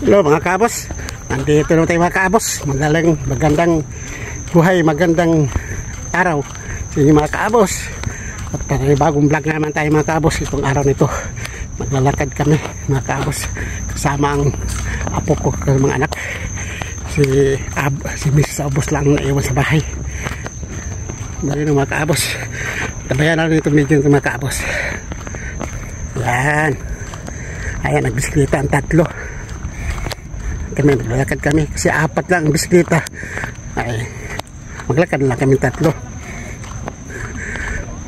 Hello mga kabos, nandito na tayo mga kabos. Magandang buhay, magandang araw sa inyo mga kabos. At bagong vlog naman tayo mga kabos. Itong araw nito maglalakad kami mga kabos, kasama ang apo ko, mga anak. Si Mrs. Abos lang naiwan sa bahay. Dali na mga kabos, tabayan natin itong medyo mga kabos. Yan, ayan, nagbisikleta ang tatlo. Kami maglalakad kami kasi apat lang ang bisikleta. Ay, maglakad lang kami tatlo.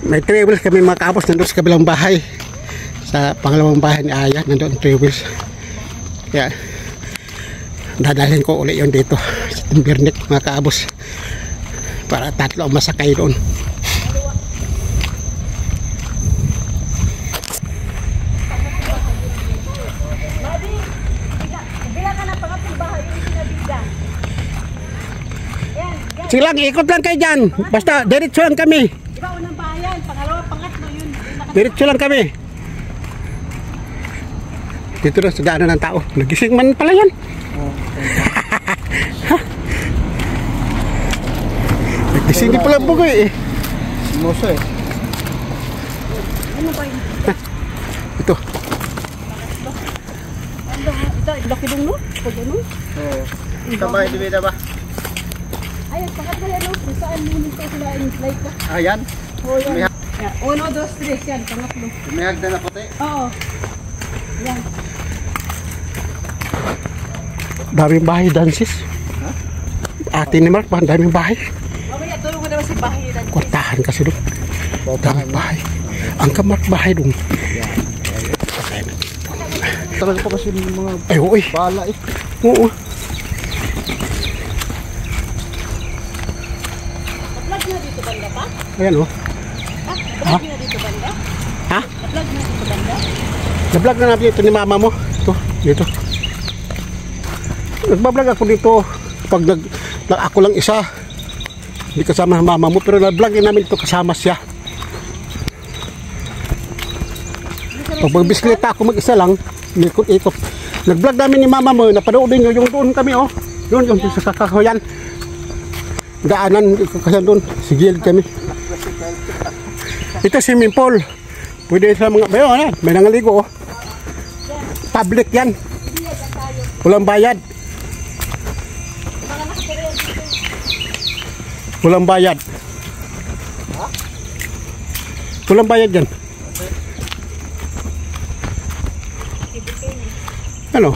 May 3 wheels kami mga kabos, nandun sa kabilang bahay, sa pangalawang bahay ni Aya, nandun 3 wheels. Kaya dadalhin ko ulit yun dito sa Timbirnik mga kabos, para tatlo ang masakay doon. Sige lang, ikot lang kayo dyan. Basta, diretso lang kami. Diba unang bayan, pangalawa, pangatlo yun. Diretso lang kami. Dito na sa daanan ng tao. Nagising man pala yan. Nagising di pala bugoy eh. Simoso eh. Ano ba yun? Ito. Ito, laki dong no? Pag ano? Oo. Sabay, di ba ba? Ayan, pangatlo yan no? Kung saan munin ko sila yung slide ka? Ayan. Oo yan. 1, 2, 3 yan, pangatlo. May hagdan na puti. Oo. Yan. Daming bahay, Dansis. Ate ni Mark, daming bahay. Mamaya, tulong ko naman si bahay yan. Kwartahan kasi doon. Daming bahay. Ang kamark bahay doon. Talaga pa kasi mga Ay, oo eh. bala eh. Oo. Vlog na dito banda pa? Ayan o. Vlog na dito banda? Ha? Vlog na dito banda? Na-vlog na natin ito ni mama mo. Ito, dito. Nagbablog ako dito pag ako lang isa. Hindi kasama ng mama mo, pero na-vlog din namin ito kasama siya. Pag magbisikleta ako mag-isa lang, ikot-ikot. Nag-vlog namin ni mama mo, napanoodin nyo yung doon kami oh. Doon, yung sa kakahoyan. Daanan kasi doon, sigilid kami. Ito swimming pool. Pwede sa mga bayo, may nangaligo oh. Public yan. Walang bayad. Walang bayad. Walang bayad yan. Ano?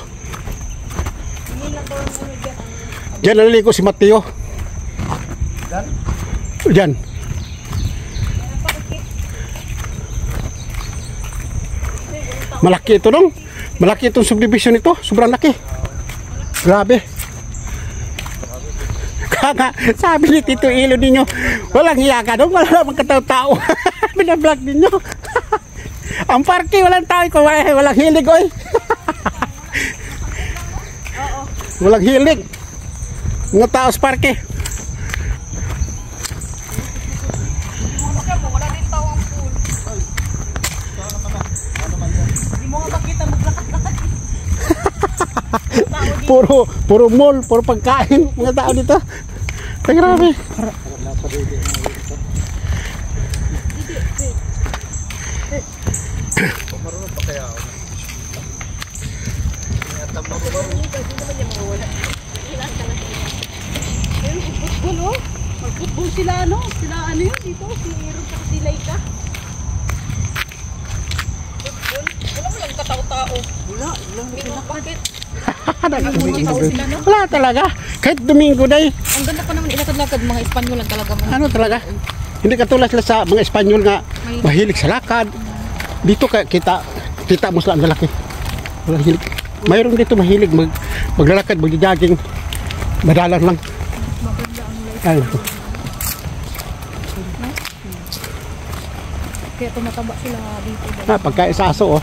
Diyan naliligo si Mateo. Diyan. Malaki ito nung. Malaki itong subdivision ito. Sobrang laki. Grabe. Kaka, sabi ni Tito Ilo ninyo, walang hiya ka doon. Wala namang katao-tao. Binablog ninyo. Ang parke, walang tao. Walang hilig, oy. Walang hilig. Mga tao sa parke. Wala din tao ang pool. Hindi mo nga makita maglakat-lakat. Puro mall, puro pagkain. Mga tao dito. Ay, grabe. Marunong pa kaya ako. Football oh. Mag-football sila ano? Sila ano yun dito? Si Aaron at si Laika. Football? Wala mo lang katao-tao. Wala. Bakit? Wala talaga. Kahit Domingo day. Ang ganda pa naman ilakad-lakad. Mga Espanyol lang talaga. Ano talaga? Hindi katulad sila sa mga Espanyol nga mahilig sa lakad. Dito kita mo sila ang lalaki. Wala hilig. Mayroon dito mahilig maglalakad, mag-jogging. Madalang lang. Ayun. Kaya tumataba sila dito. Pagkain sa aso oh.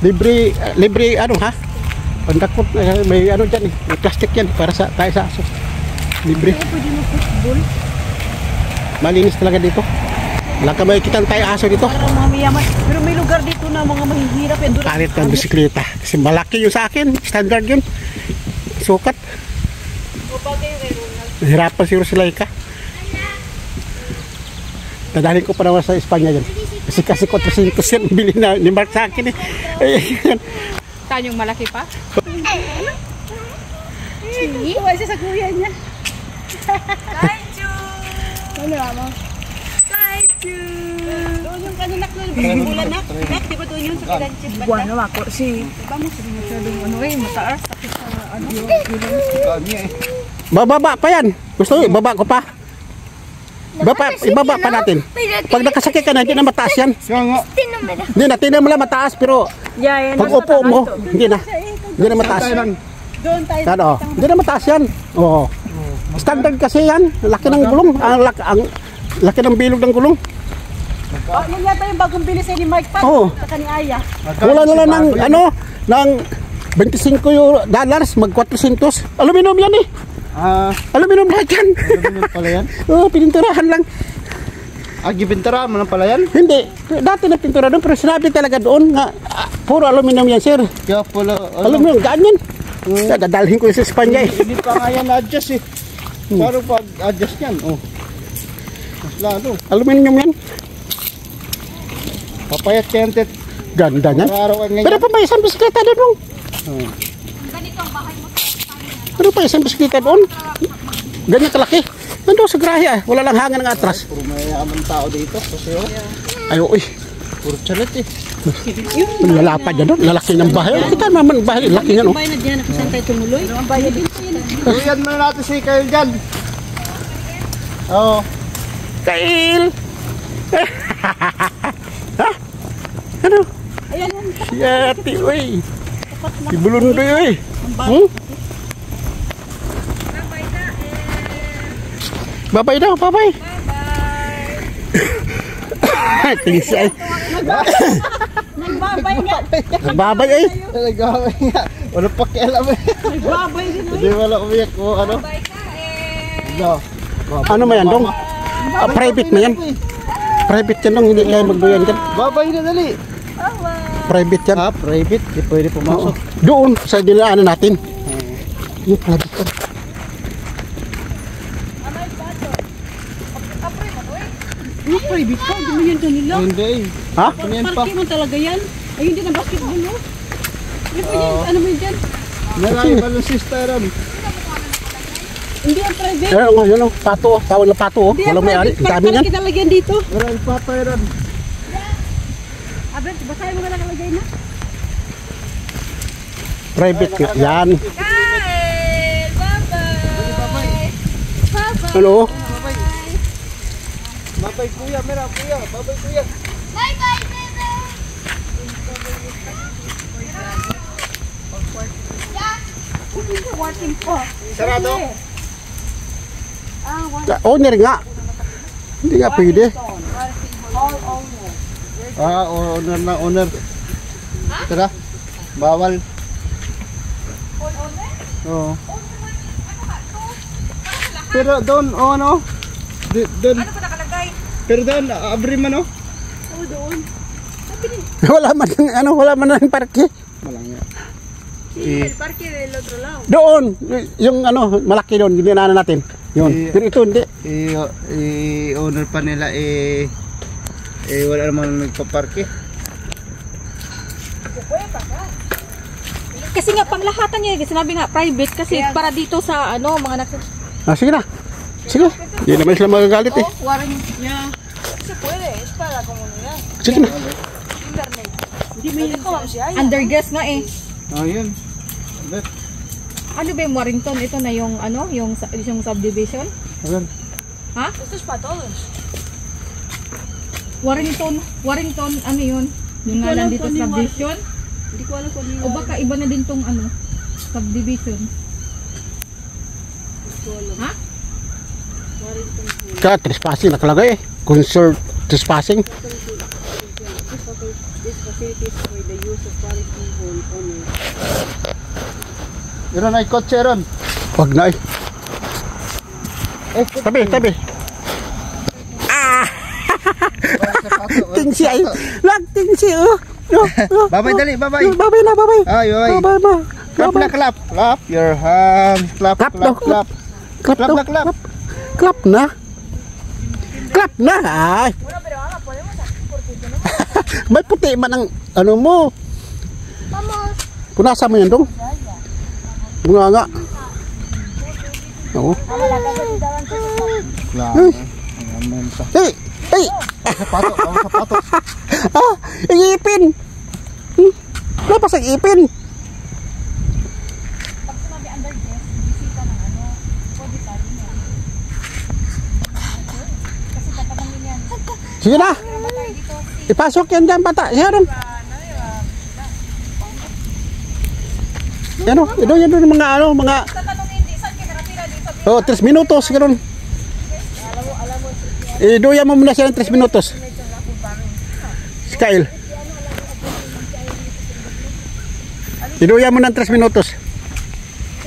Libre ano ha? Pandakot may ano diyan eh. May plastic yan para sa tayo sa aso. Libre. Kaya pwede mo football. Malinis talaga dito. Wala ka makikita tayo aso dito. Parang mga mayaman. Pero may lugar dito na mga mahihirap yan. Doon Kalit ng bisikleta. Kasi malaki yung sa akin. Standard yun. Sukat. o bagay kay Ronald. Nahirapan siguro si Laika. Dadalhin ko pa naman sa Espanya yan. Kasi 400 yan bili na ni Mark sa akin eh. Saan yung malaki pa? Kuha siya sa kuya niya. Ano mo? Doon yung kaninak na bulan na. Di ba doon yung sa kilanchip banda? Buwan naman ako. Si, diba mo sabi masyadong ano eh, mataas. Tapos sa ano, Kami eh. Bababa pa yan. Gusto mo, ibaba ko pa. Ibaba pa natin. Pag nakasakit ka na, hindi na mataas yan. Siya nga. Hindi na, tinan mo lang mataas. Pero yeah, pag upo mo, hindi na. Hindi na mataas. Doon tayo. Ano, hindi na mataas yan. Oo. Standard kasi yan. Laki ng gulong. Ang laki ng bilog ng gulong. Oh, yan yata yung bagong bili sa ni Mike Pat. Oo. Sa ni Aya. Wala na lang ng ano, ng $25 mag 400. Aluminum yan eh. Aluminum lahat yan. Aluminum pala yan? Oo, pininturahan lang. Gibintara mo lang pala yan? Hindi. Dati na pintura doon pero sinabi talaga doon nga puro aluminum yan sir. Kaya pala, Aluminum, gaan yan. Dadalhin ko yun sa Espanya eh. hindi pa nga yan na-adjust eh. Paano pag-adjust yan? Oh. Mas lalo. Aluminum yan. Papayat kaya tet. Ganda yan. Araw-araw ngayon. Pero pa may isang bisikleta doon. Oh. Pero pa isang bisikleta doon. Ganyan kalaki. Nandun sa grahe ah. Wala lang hangin ng atras. Puro mayaman tao dito. Kasi oh. Ay, uy. Puro chalet eh. Lalapad yan doon. Lalaki ng bahay. Kita naman bahay. Laki yan oh. Bayad na dyan. Saan tayo tumuloy? Ang bayad din po yun. Tuyan mo na natin si Kyle dyan. Oo. Kail! Ha? Ano? Ayan yan. Yati, uy. Si Bulundoy, uy. Hmm? Babay daw, babay. Babay. Tingsay. Nagbabay nga. Babay ay. Nagawin nga. Wala pa kialam eh. Nagbabay din. Hindi wala umiyak mo ano. No. Ano man yan, dong? Private na yan. Private yan, dong. Hindi kaya magbuyan yan. Babay na dali. Private yan. Private. Di pwede pumasok. Doon, sa dinaanan natin. Yung private yan. Yung private ka. Hindi mo yan kanila. Hindi. Ha? Yan pa. Parking man talaga yan. Ayun din ang basketball oh. Ano po yan? Ano mo yan? Narami pa ng sister ron. Hindi ang private. Yan, yun ang pato. Tawag na pato. Hindi ang Walang may-ari. private. Ang dami yan. Parking talaga yan dito. Marami pa tayo ron. Abel, basahin mo ka lang kalagay na. Private nga. Yan. Kyle! Bye-bye! Bye-bye! Ano? Babay kuya, mera kuya. Babay kuya. Bye-bye, bebe! Working po. Sarado. Owner nga. Hindi nga pwede. Owner na owner. Tara. Bawal. Oo. Pero doon, ano? Doon. Ano pa nakalagay? Pero doon, abri man, oh. Oo, doon. Wala man, ano, wala man ng parke. Wala nga. El parque del otro lado. Doon, yung ano, malaki doon, ginanaan natin. Yun. Pero ito hindi. Owner pa nila, wala naman nagpaparke. Kasi nga panglahatan niya, sinabi nga private kasi para dito sa ano, mga Sige na. Sige. Hindi naman sila magagalit eh. waring niya. Se puede, es para comunidad. Sige na. Internet. Hindi mo yun undergas nga eh. Yun. Ano ba yung Warrington? Ito na yung ano, yung subdivision? Ayan. Ha? Esto es para todos. Warrington, ano yun? Yung nga lang dito subdivision? Hindi ko alam kung ano O baka iba na din tong ano, subdivision. Ha? Kaya trespassing nakalagay eh. Concert trespassing. These facilities for the use of parking hall owners. Meron ay kotse ron. Wag na eh. Tabi. Tingsi ay. Lag tingsi oh. Babay dali, babay. Babay na, babay. Ay, babay. Babay na. Clap na, clap. Clap your hands. Clap, Clap clap, daw, clap. Clap Clap daw. na, clap. Clap na. Clap na. Ay. May puti man ang ano mo. Punasan mo yan dong. Bunga nga. Oo. Clap. Amen sa. Hey! Hey! Sapato, tawag sapato. Ah! Iipin! Lapas ang ipin! Pag sinabi under guest, bisita ng ano, pwede pa rin yan. Kasi tatanungin yan. Sige na! Batay dito, Ipasok yan dyan bata. Yan ron. Yan o. Yan doon mga ano, mga... tatanungin di, saan kayo nakatira? Di sabi, Oh, 3 minutos. Ganun. Iduya mo muna siya ng 3 minutos. Si Kyle. Iduya mo ng 3 minutos.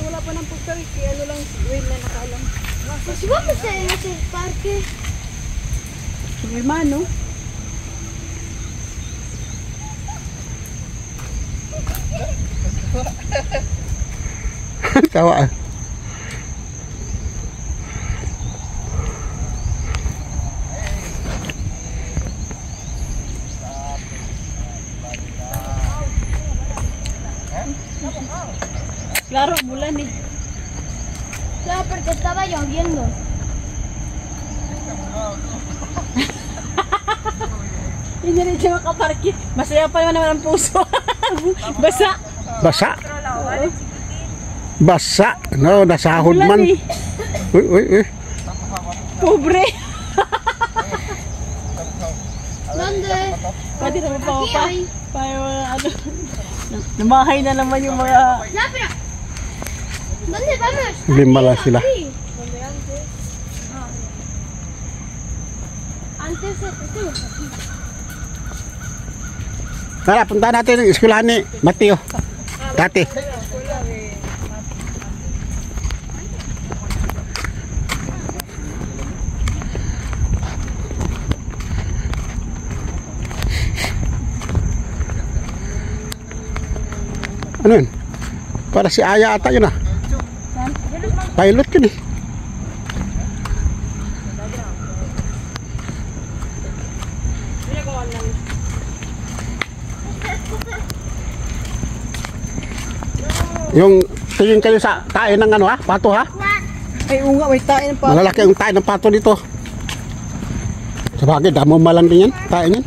Wala pa ng pagkawit. Kaya ano lang, wait na nakaalam. Pues vamos a ir al parque. Yung hermano. Tawa ah. Klaro, bulan eh. Claro, porque estaba lloviendo. Hindi rin siya makaparkit. Masaya pa naman ang puso. Basa. Basa. Basa. No, nasahod Bulan man. eh. Uy, uy, uy. Pobre. ¿Dónde? Pwede naman pa Aquí pa. hay. Para mga ano. Namahay na naman yung mga... Ya, pero. ¿Dónde vamos? Lima lang sila. Sí. Antes estuvimos aquí. Tara, punta natin yung eskwelahan ni Mateo. Dati. Ano yun? Para si Aya ata yun ah. Pilot yun eh. Yung tingin kayo sa tae ng ano ha? Pato ha? Ay, unga, may tayo ng pa. Malalaki ang tae ng pato dito. Sabagay, damo malang din yan. Tae niyan.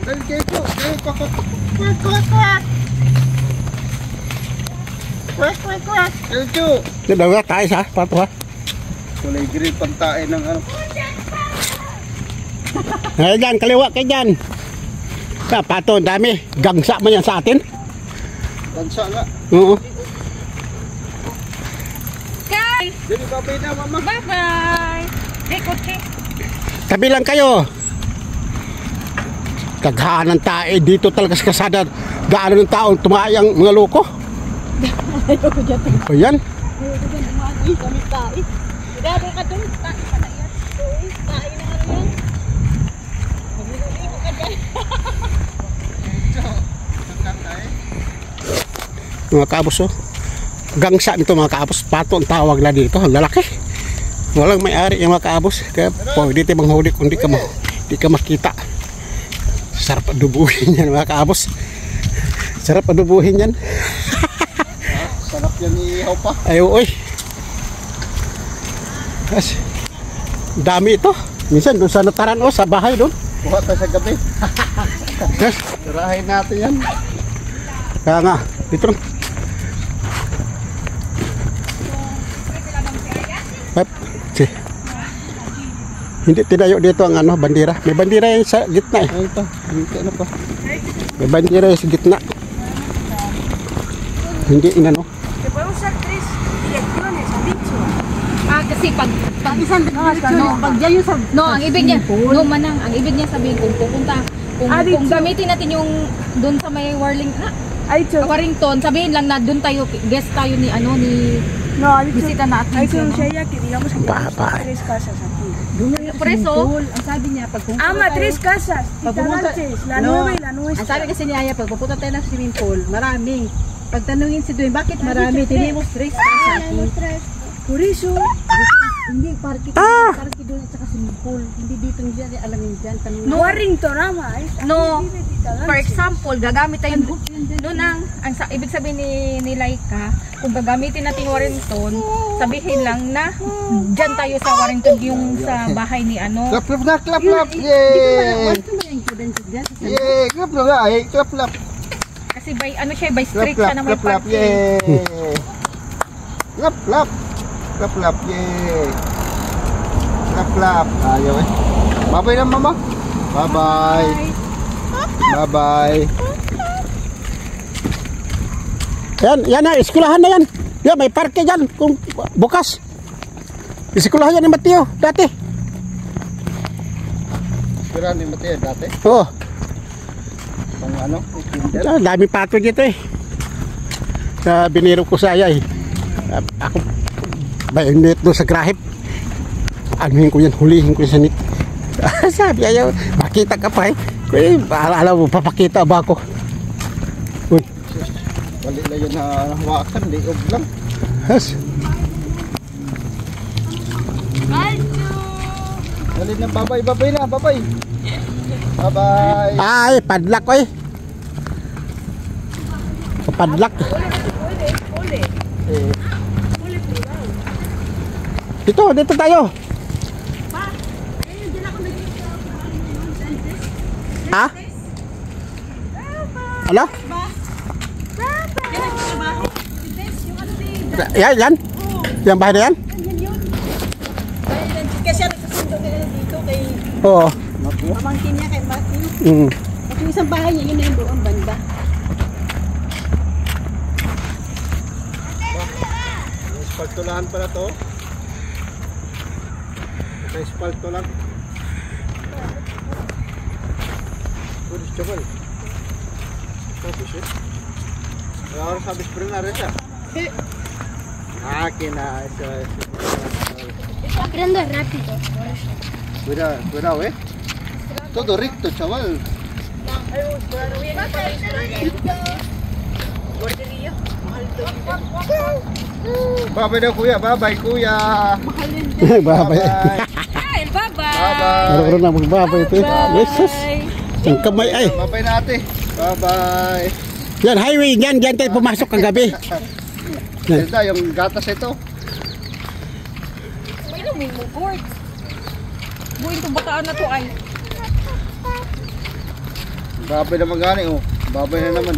Dali, Keiko. Keiko. Keiko. Yan daw tae sa pato ha? Kulay green pantae ng ano. Ay dyan, kaliwa kayo dyan. Sa pato, ang dami. Gangsa man yan sa atin. Bansa nga. Oo. Dali, babay na, mama. bye-bye! Hey, kotse! Tabi lang kayo. Kaghaan ng tae. Dito talaga sa kasada. Gaano ng taon tumayang mga loko. Ayoko dyan. Ayan. Ayoko dyan. Umagoy kami tayo. Grabe ka dun. Tayo ka na yan. Tayo na ano yan. Magliligo ka dyan. Mga kaabos oh. Gangsa nito mga kaabos. Pato ang tawag na dito. Ang lalaki. Walang may-ari yung mga kaabos. Kaya pwede tayo manghuli kung di ka makita. Sarap adubuhin yan mga kaabos. Sarap adubuhin yan. Sarap yan iihaw pa. Ay oy. Yes. Dami ito. Minsan doon sa nataran o sa bahay doon. Kuha tayo sa gabi. Yes. Sirahin natin yan. Kaya nga. Dito rin. Hop. Si. Hindi tinayo dito ang ano, bandera. May bandera yung sa gitna eh. Ay, ito. Dito ano pa. May bandera yung sa gitna. Hindi inano. Te podemos hacer 3 direcciones, ha dicho. Kasi pag Isang direction. Pag dyan yung sa... no, ang ibig niya, no manang, ang ibig niya sabihin kung pupunta, kung gamitin natin yung doon sa may Warrington, Ay, Cho. Warrington, sabihin lang na doon tayo, guest tayo ni ano ni No, Bisita natin Ay, siya. kung No? siya, digamos que Bye-bye. tenemos 3 casas aquí. Por eso, ang sabi niya, pag pumunta Ama, tayo- 3 casas. Pag pumunta- Titalanches, la No. 9 y la nuestra. Ang sabi kasi ni Aya, pag pupunta tayo ng swimming pool, marami. Pag tanungin si Dwayne, bakit marami? Tinimos 3 kasi aquí. Por eso, Hindi, parke Ah! parke doon at saka swimming pool. Hindi dito dyan, alamin dyan. Tanungin. Warrington, ama. No, Aquí vive Titalanches. for example, gagamit tayo doon ibig sabihin ni Laika, kung gagamitin natin Warrington, sabihin lang na dyan tayo sa Warrington yung sa bahay ni ano. Clap, clap na, clap, clap. Yay! Yay! Clap na nga, eh. Clap, clap. Kasi by ano siya, by Clap, street clap, siya na may clap, clap. parking. Yay! Clap, clap. Clap, clap. Yay! Clap, clap. Ayaw eh. Bye-bye na, mama. Bye-bye. Bye-bye. Yan na, eskwelahan na yan. Yan, may parke dyan kung bukas. Eskwelahan yan ni Mateo, dati. Pero ni Mateo dati. Oo, Pang ano? Kinder. dami pato dito eh. Na biniro ko sa aya eh. Ako, bayinit doon sa grahip. Anuhin ko yan, hulihin ko yan sa nit. Sabi ayaw, makita ka pa eh. Alam mo, papakita ba ako? Uy, Balik na yun na hawakan. Liog lang. has. Balik na, bye-bye. Bye-bye na, bye-bye. Bye-bye. Ay, padlak ko eh. Padlak. Eh, Dito tayo. Ha? Ano? Yan. Yan bahay na yan? Kasi siya nagkasundo dito kay Oo. pamangkin niya kay Matthew. Mm. At yung isang bahay niya, yun na yung doon banda. Espaltolahan pala to. Sa espalto lang. Pulis cokol. Tapos eh. Ahora sabes pero na rin siya. Akin na. Aprendo rápido. Cuidado eh. Todo recto, chaval. Bye-bye daw kuya. Bye-bye kuya. Babay. Ay, bye-bye! Bye-bye. Meron na magbabay ito. Jesus. Ang kamay ay. Bye-bye na ate. Bye-bye. Yan, highway. Yan tayo pumasok kagabi. Ito yung gatas ito. May luming mo, board. Buhin itong bataan na to ay. Babay naman gani oh. Babay na naman.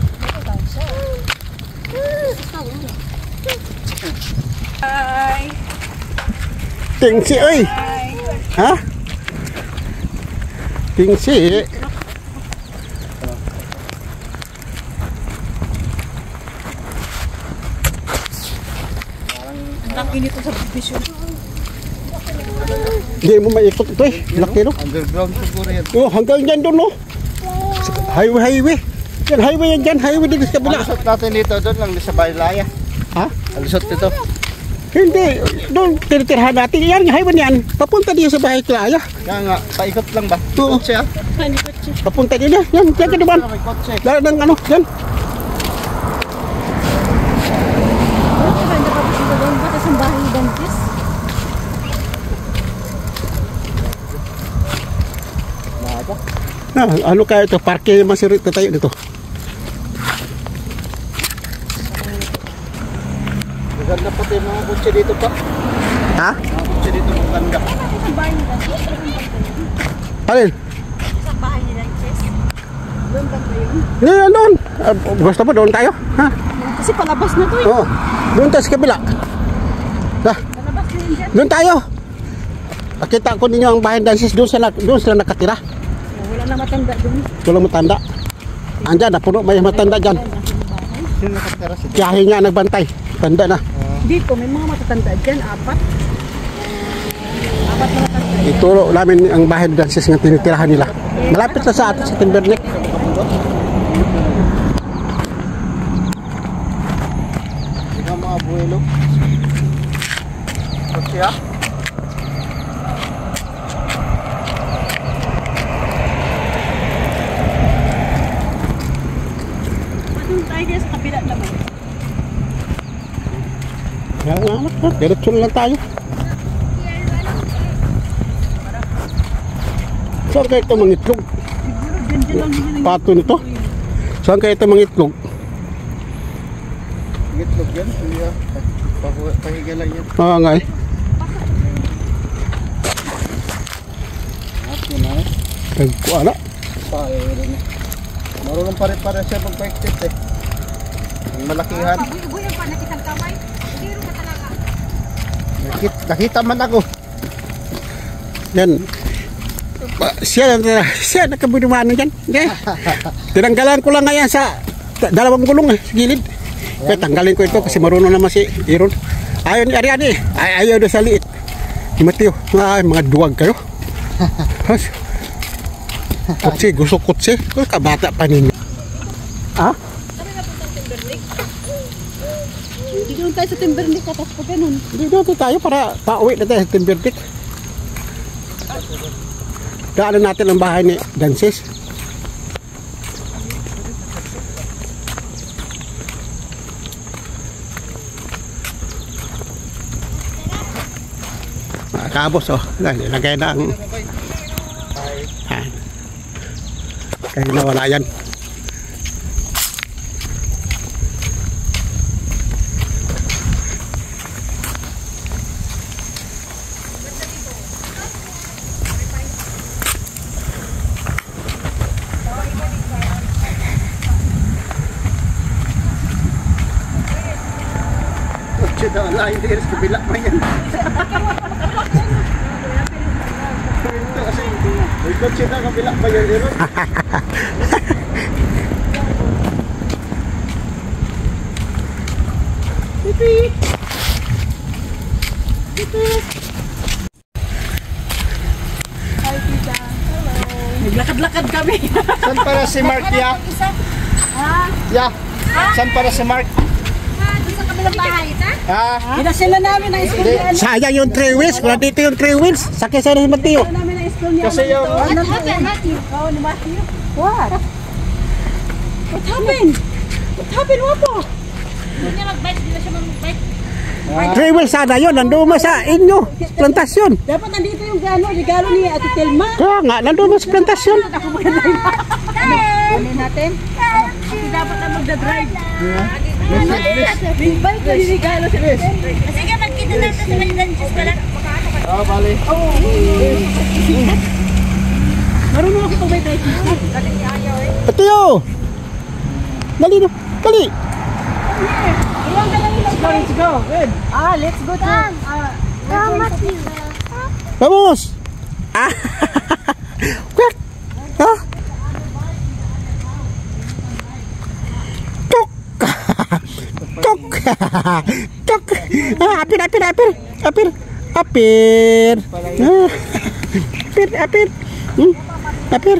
Bye! Tingsi, oy. Ha? Tingsi. Ang laki nito sa division. Hindi mo maikot ito eh. Laki no? Underground siguro yan. Oh, hanggang dyan doon no? Highway. Yan, highway yan dyan. Highway dito sa kabila. Alusot natin dito doon lang sa Baylaya. Ha? Alusot dito. Hindi. Doon, tinitirhan natin. Yan, highway yan. Papunta din sa bahay Klaya. Kaya nga, paikot lang ba? Oo. Kotse ah. Papunta din yan. Yan, yan ka naman. May kotse. Dahil ng ano, yan. Maganda pa po siya doon. Ba't isang bahay ni Dantes? Ano kaya ito? Parke yung masirit na tayo dito. Maganda pati yung mga kotse dito pa. Ha? Mga kotse dito maganda. Isang bahay ni Dantes? Alin? Isang bahay ni Dantes? Doon banda yun? Yan, doon. Gusto mo doon tayo? Ha? Kasi palabas na to eh. Oo. Doon tayo sa kabila. Ha? Palabas na yun dyan. Doon tayo. Nakita ko ninyo ang bahay dances. Doon sila nakatira. Wala na matanda doon. Walang matanda. Andyan, napuno. May matanda dyan. Sino nakatira si Tiyahin niya nagbantay. Tanda na. Dito, may mga matatanda dyan. 4. 4 na matanda. Ituro namin ang bahay dances ng tinitirahan nila. Malapit na sa atin sa Timberneck. Ikaw mga abuelo. siya. Doon tayo dyan sa kabila naman. Kaya nga anak, diretso na lang tayo. Saan kaya ito mangitlog? Pato nito? Saan kaya ito mangitlog? Itlog yan. Siya. Pahiga lang yan. Oo nga eh. At yun na. Nagkuala. Pahiga niya. Marunong pare-pare siya pagpaiktit eh. Ang malakihan. Pabuyo-buyo pa nakitang kamay. Hindi rin ka talaga. Nakita man ako. Yan. Siya nakabunumanan dyan. Hindi. Tinanggalan ko lang ngayon sa dalawang gulong eh, sa gilid. Kaya tanggalin ko ito kasi marunong naman si Iron. Ayaw ni Ariane eh. Ayaw na sa liit. Ni Mateo. Ay, mga duwag kayo. Kutsi, gusto kutsi. Kung kabata pa ninyo. Ha? Hindi doon tayo sa Timberlake tapos pa ganun. Hindi dito tayo para pauwi na tayo sa Timberlake. Daanan natin ang bahay ni Dances. Kabos oh, lagay na ang kaya nawala yan. Kutsi daw lain din sa kabila pa yan. Ito kasi may kutsi na kabila pa yan. Naglakad-lakad kami. Saan para si Mark ya? Ya. Saan para si Mark? Doon sa kabilang bahay, ha? Ha? Pinasila namin ang school niya. Sayang yung 3 wheels. Kung dito yung 3 wheels, sakay sa si Mateo. Pinasila namin ang school niya. Kasi yung What happened, Matthew? Oh, ni Matthew. What? What happened? What happened, Wapo? Hindi niya mag-bike, hindi na siya mag-bike. 3 wheels sana yun. Nandun mo sa inyo. Plantasyon. Dapat nandito yung regalo ni Ate Telma. Kaya nga, nandun mo sa plantasyon. Ano natin? Kasi dapat na magdadrive. May bike na regalo si Ate Telma. Sige, magkita natin sa Lanchas pala. oh, bali. Marunong ako itong may drive. Mateo! Dali na. Dali. Let's go. Good. Let's go to... Matthew. Vamos! Ah! Quick! Ha? Tok! Tok! Tok! Apir, apir, apir! Apir! Apir! Apir, apir! Apir!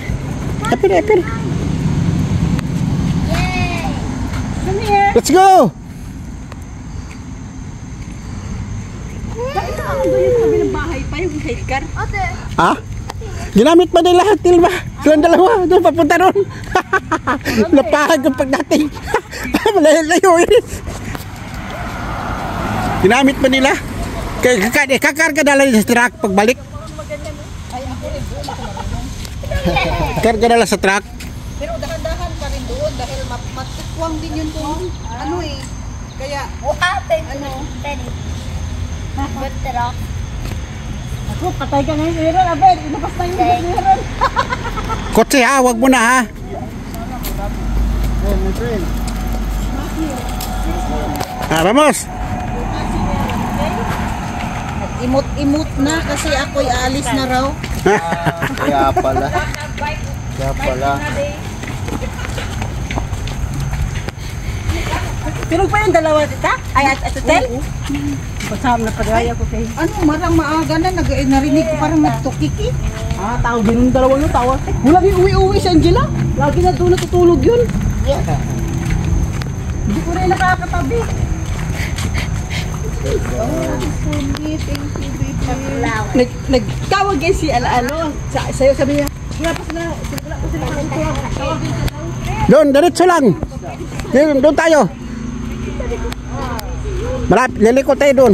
Apir, apir! Come here. Let's go! Bakit ako doon yung sabi ng bahay pa, yung sidecar? Ate. Ha? Ginamit ba nila lahat, Tilma? Silang dalawa, doon papunta ron. Napahag ang pagdating. Malayo-layo eh. Ginamit ba nila? Kakarga na lang sa truck pagbalik. Karga na lang sa truck. Pero dahan-dahan pa rin doon dahil matukwang din yun kung ano eh. Kaya, Ano? Penny. What the rock? ako, patay ka ngayon, Aaron. Abel, inabas na yung Aaron. Kotse ha, wag mo na ha. Hey, my friend. Vamos. Imot-imot na kasi ako'y aalis na raw. Kaya pala. Kaya pala. Pero pa yung dalawa dita? Ay, at hotel? Pasama na pagaya ko kayo. Ano, marang maaga na, narinig ko parang nagtukiki. Tawag din yung dalawa yung tawag. Wala yung uwi-uwi si Angela. Lagi na doon natutulog yun. Hindi ko rin nakakatabi. Nagtawag yan si ano, sa'yo sabi niya, wala pa sila Doon, diretso lang. Doon tayo. Malapit, liliko tayo doon.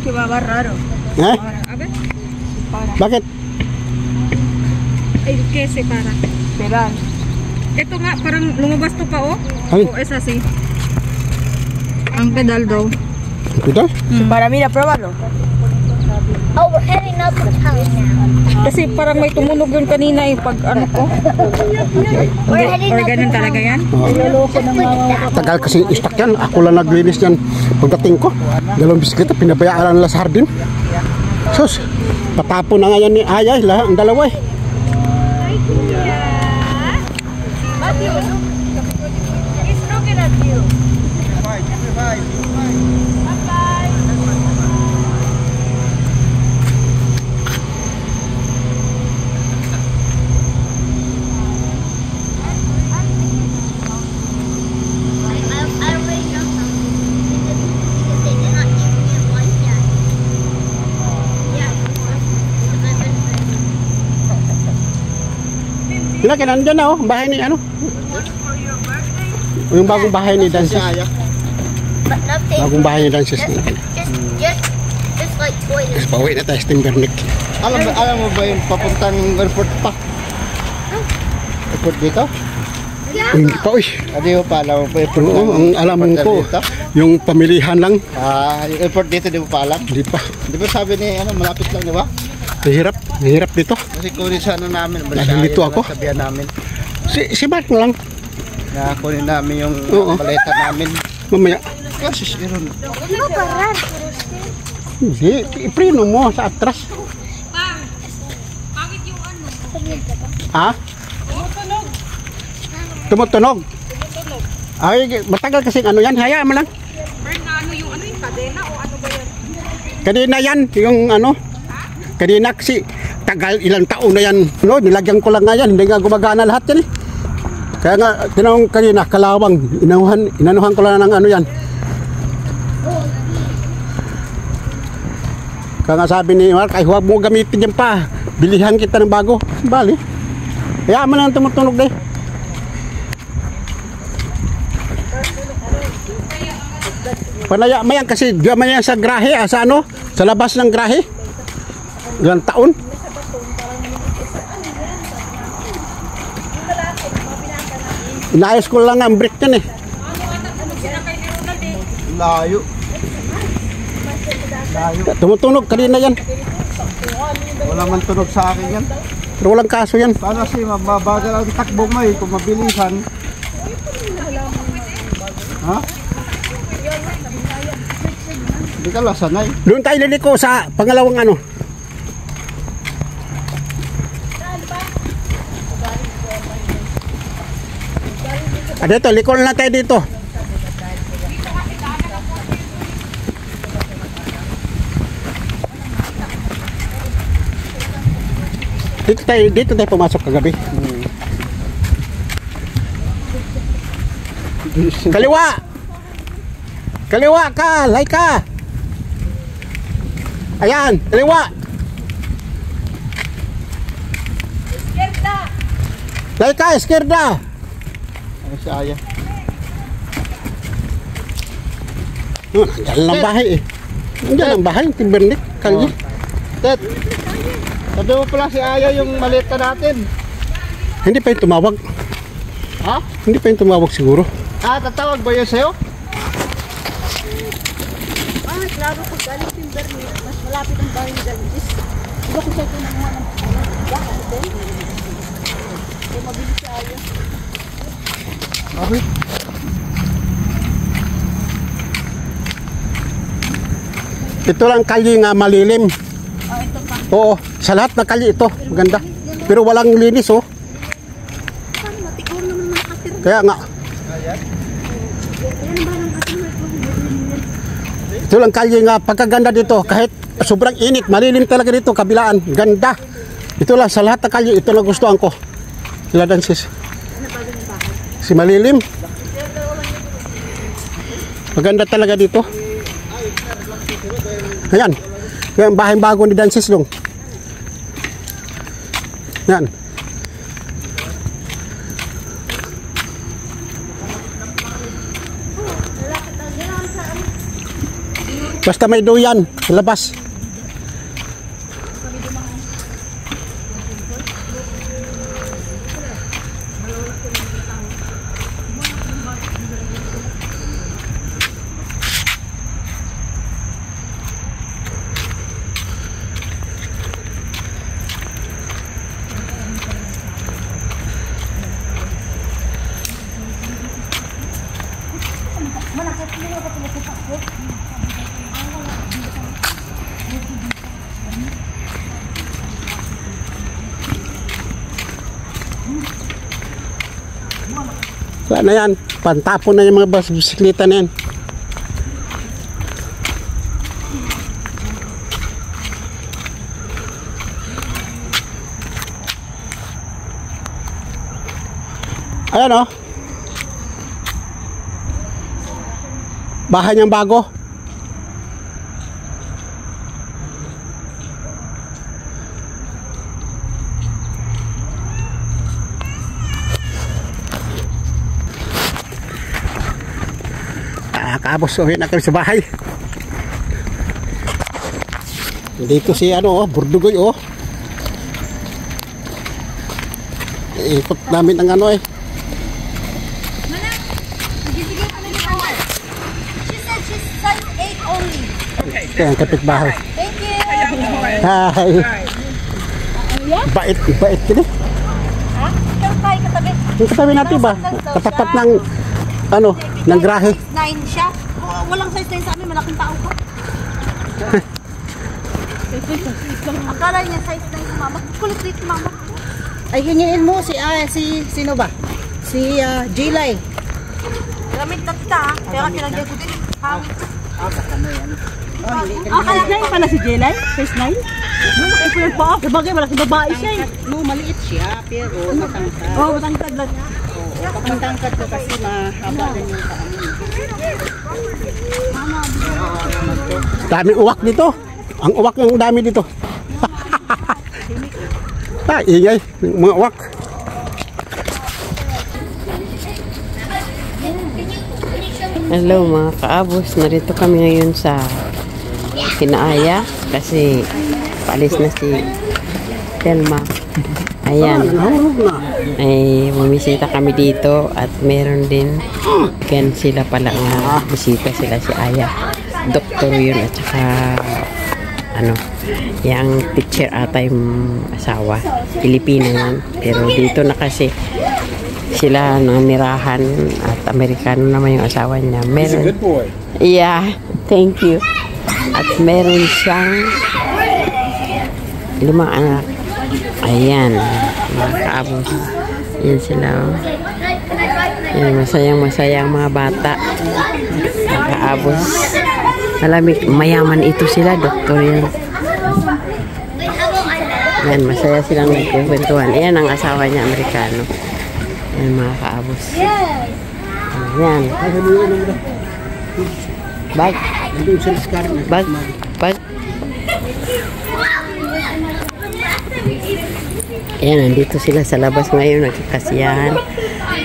Kibabararo. Eh? Bakit? Ay, kese para. Peran. Ito nga, parang lumabas to pa oh. Ay. O, esa si. Ang pedal daw. Ito? Para mira, pruébalo. Oh, we're heading up the town now. Kasi parang may tumunog yun kanina eh, pag ano ko. We're heading Or up the ganun town. talaga yan. Tagal kasi istak yan. Ako lang naglinis yan. Pagdating ko, dalawang bisikleta, pinabayaan nila sa hardin. Sus, patapon na nga yan ni Ayay, ang dalawa eh. He's looking at you. I already know something. Because they did not give me a voice yet. Yeah. Sila kinandyan na oh, bahay ni ano? Yung bagong bahay ni Dances. But nothing. Bagong bahay ni Dances. Just like toys. Pauwi na tayo sa Timberlake. Alam mo ba yung papuntang airport pa? Airport dito? Hindi pa uy. Hindi mo pa alam mo pa airport Oo, ang alam ko, dito? yung pamilihan lang, Yung airport dito, di mo pa alam? hindi pa. Di ba sabi ni, malapit lang, di ba? Mahirap dito. Kasi kunin sana namin. Nandito ako. Sabihan namin. Si Mark na lang, Na kunin namin yung Oo. maleta namin. mamaya. Kasi siron. Hindi, iprino mo sa atras. Ha? Tumutunog. Ay, matagal kasi ano yan, hayaan mo lang. Kanina yan, yung ano, kanina kasi tagal ilang taon na yan. No, nilagyan ko lang nga yan, hindi nga gumagana lahat yan eh. Kaya nga, tinanong kanina, kalawang, inanuhan ko lang ng ano yan. Kaya nga sabi ni Mark, ay huwag mo gamitin yan pa, bilihan kita ng bago. Bali, kaya mo lang tumutunog na eh. Panaya mayan kasi gamay yan sa grahe, sa ano, sa labas ng grahe. Ilang taon. Inayos ko lang ang brick yan eh. Layo. Tumutunog kanina yan. Wala man tunog sa akin yan. Pero walang kaso yan. Paano kasi mabagal ang takbo mo eh, kung mabilisan. Ha? Hindi ka lang sanay. Doon tayo liliko sa pangalawang ano. Dito, liko na tayo dito. Dito tayo pumasok kagabi. Kaliwa! Kaliwa ka! Laika! Ayan! Kaliwa! Laika! Esquerda! Ano si Aya? Nandiyan lang bahay eh. Nandiyan ang bahay, Timberlake, Kalye. Ted, sabi mo pala si Aya yung maleta natin. Hindi pa yung tumawag. Ha? Hindi pa yung tumawag siguro. Tatawag ba yun sa'yo? Klaro pag galing Timberlake, mas malapit ang bahay ni Dantes. Diba kung sa'yo ng mga natin? Kaya mabilis siya ayaw. Bakit? Ito lang kalye nga malilim. Ito pa. Oo, sa lahat ng kalye ito, maganda. Pero walang linis oh. Matikor naman makatira. Kaya nga. Ito lang kalye nga pagkaganda dito. Kahit sobrang init, malilim talaga dito, kabilaan. Ganda. Ito lang sa lahat ng kalye, ito lang gustuhan ko. Sila Dances. Si malilim. Maganda talaga dito. Ayan. Yan, bahay bago ni Dances dong. Yan. Basta may duyan sa labas. Wala na yan. Pantapon na yung mga bisikleta na yan. Ayan o. Bahay niyang bago. Kaabos, uwi na kami sa bahay. Dito si ano, Burdugoy oh. Ikot namin ang ano eh. She said she's size 8 only. Kaya ang kapitbahay. Thank you. Hi. Bait kini. Ha? Ikaw tayo katabi. Yung katabi natin ba? Katapat ng ano, ng grahe. 9 siya. Walang size 9 sa amin, malaking tao ko. Akala niya size 9 sa mama. Kulit dito mama. Ay, hingiin mo si sino ba? Si Jilay. Gamit na kita ha. Kaya kinagyan ko din. Kaya pala si Jilay? Size 9? Malaki po yung paa. Sabagay, malaking babae siya eh. No, maliit siya, pero matangkad. Oo, matangkad lang. Matangkad ko kasi mahaba din yung paa mo. Daming uwak dito. Ang uwak ng dami dito. Ingay. Mga uwak. Hello mga kaabos. Narito kami ngayon sa Kinaaya kasi paalis na si Telma. Ayan. Ay, bumisita kami dito at meron din gan sila pala nga bisita sila si Aya. Doktor yun at saka ano, yung teacher ata yung asawa. Pilipino yan. Pero dito na kasi sila nanirahan at Amerikano naman yung asawa niya. Meron, Good boy. yeah, thank you. At meron siyang 5 anak. Ayan, mga kaabos. Yan sila. Oh. Yan, masayang mga bata. Mga kaabos. Malamig, mayaman ito sila, doktor yan. Yan, masaya silang nagkukwentuhan. Ayan ang asawa niya, Amerikano. Yan, mga kaabos. Ayan. Bag. Bag. Ayan, nandito sila sa labas ngayon, nagkakasiyahan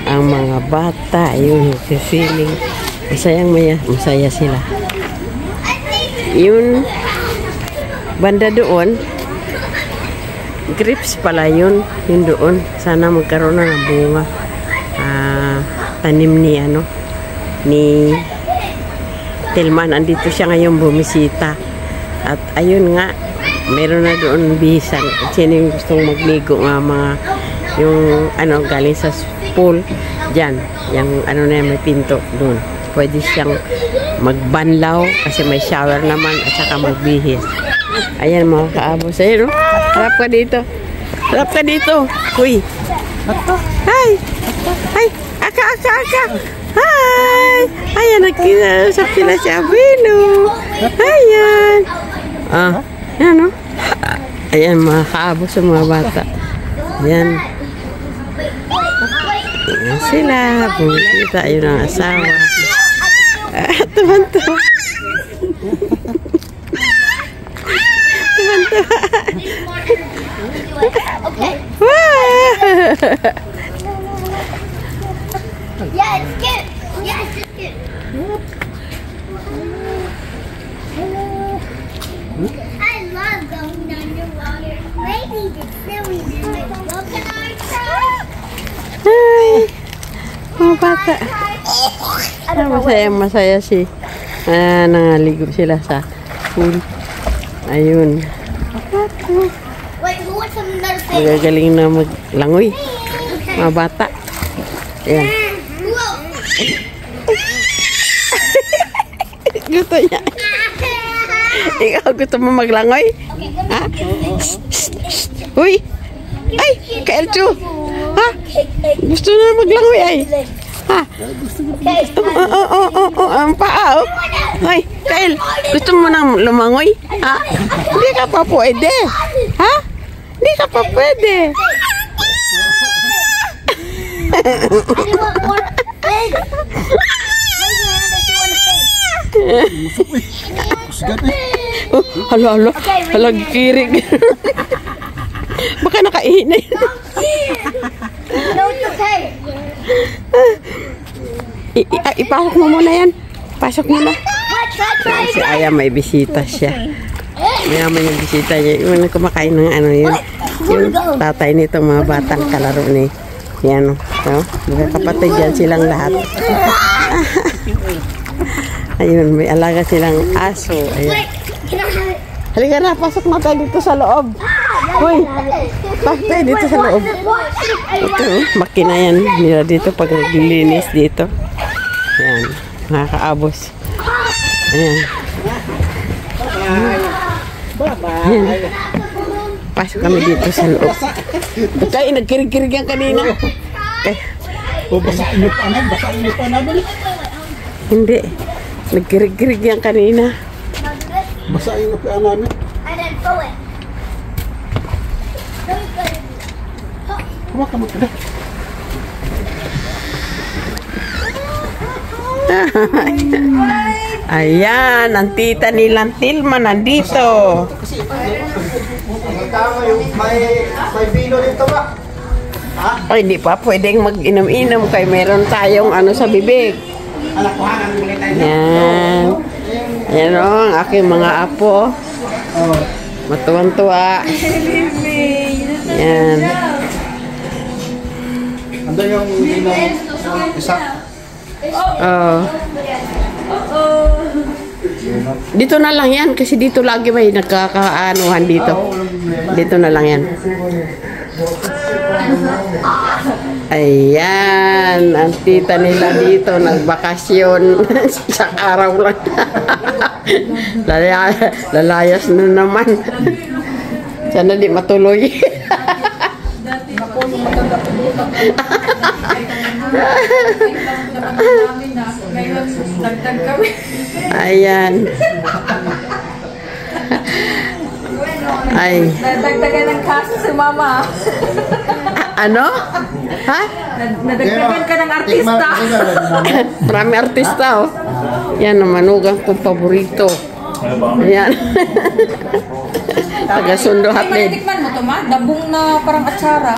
ang mga bata, yun, nagsisiling. Masaya sila. Yun, banda doon, grapes pala yun doon. Sana magkaroon na ng bunga. Tanim ni Telman. Andito siya ngayon bumisita. At ayun nga, meron na doon bihisan. At sino yung gustong magligo nga mga yung galing sa pool dyan, yung na may pinto doon, pwede siyang magbanlaw kasi may shower naman at saka magbihis. Ayan mga kaabos, ayun harap ka dito kuy. Hi aka hi. Ayan, nagkisa sila si Abino. Ayan. Ayan o. Ayan mga kaabos sa mga bata. Ayan. Ayan sila. Bumisita. Ayun ang asawa. Tuman-tuwa. Tuman-tuwa. Okay. Wow! Yeah, it's good. Yeah, it's good. I love going underwater. Maybe the silly look at our truck. Ay, mga bata. Masaya si nangaligo sila sa pool. Ayun. Wait, who wants another thing? Magagaling na maglangoy. Mga bata. Ayan. Whoa. Gusto niya. Ikaw gusto mo maglangoy? Ha? Uy! Ay! Kaelcho! Ha? Gusto na maglangoy ay! Ha? Ang paa oh! Ay! Kael! Gusto mo nang lumangoy? Ha? Hindi ka pa pwede! Ha? Hindi ka pa pwede! I want more thing. Raise your hand if you want to thing. Oh, halo. Halag kirig. Baka nakaihi na yun. No, it's okay. Ipasok mo muna yan. Pasok mo na. Try. Si Aya may bisita siya. Mayaman yung bisita niya. Yung kumakain ng ano yun. Yung tatay nitong mga batang kalaro ni. Yan. No? Magkakapatid yan silang lahat. Ayun, may alaga silang aso. Ayun. Can I have it? Halika na, pasok na tayo dito sa loob. Uy, pasok tayo dito sa loob. Ito, makina yan nila dito pag naglilinis dito. Ayan, nakakaabos. Ayan. Ayan. Pasok kami dito sa loob. Kaya nagkirig-kirig yan kanina. Basahin pa namin. Hindi. Nagkirig-kirig yan kanina. Basahin pa namin. And then throw it. Kumakamot ka na. Ayan, ang tita nilang Tilma nandito. Tama yung may vino dito ba? Ay, hindi pa pwedeng mag-inom-inom kay meron tayong ano sa bibig. Yan. Yan o, ang aking mga apo. Matuwang-tuwa. Yan. Ando yung vino isa. Oh. Dito na lang yan kasi dito lagi may nagkakaanuhan dito. Dito na lang yan. Ayan, ang tita nila dito nagbakasyon sa araw lang. Lalayas na naman. Sana di matuloy. Ayan. Ay. Nadagdagan ng kaso si Mama. Ano? Ha? Nadagdagan ka ng artista. Marami artista oh. Yan ang manugang kong paborito. Ayan. Taga-sundo Ay, hatid. matikman mo to, Ma? Dabong na parang atsara.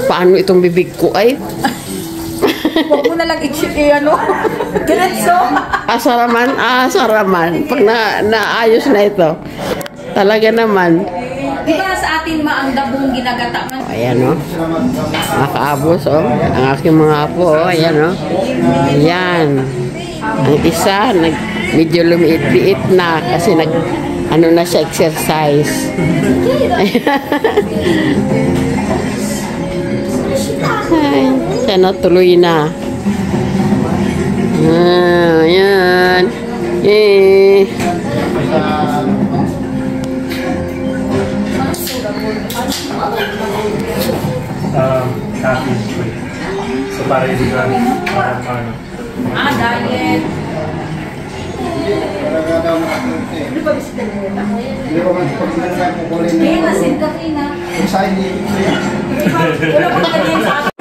Paano itong bibig ko ay? Huwag mo na lang ano. Ganetso. Asaraman, asaraman. Pag naayos na ito. Talaga naman. Di ba sa atin, Ma, ang dabong ginagata man? Ayan o. Mga kaabos o. Ang aking mga apo o. Ayan o. Ayan. Ang isa, medyo lumiit-liit na kasi ano na siya, exercise. Ay, sana tuloy na. Ayan. Eh. Coffee free. So para hindi ka parang ano. Diet. Hindi ko man pag-ilan na kukulin. Masin ka, Trina. Sa hindi. Wala pa ganyan sa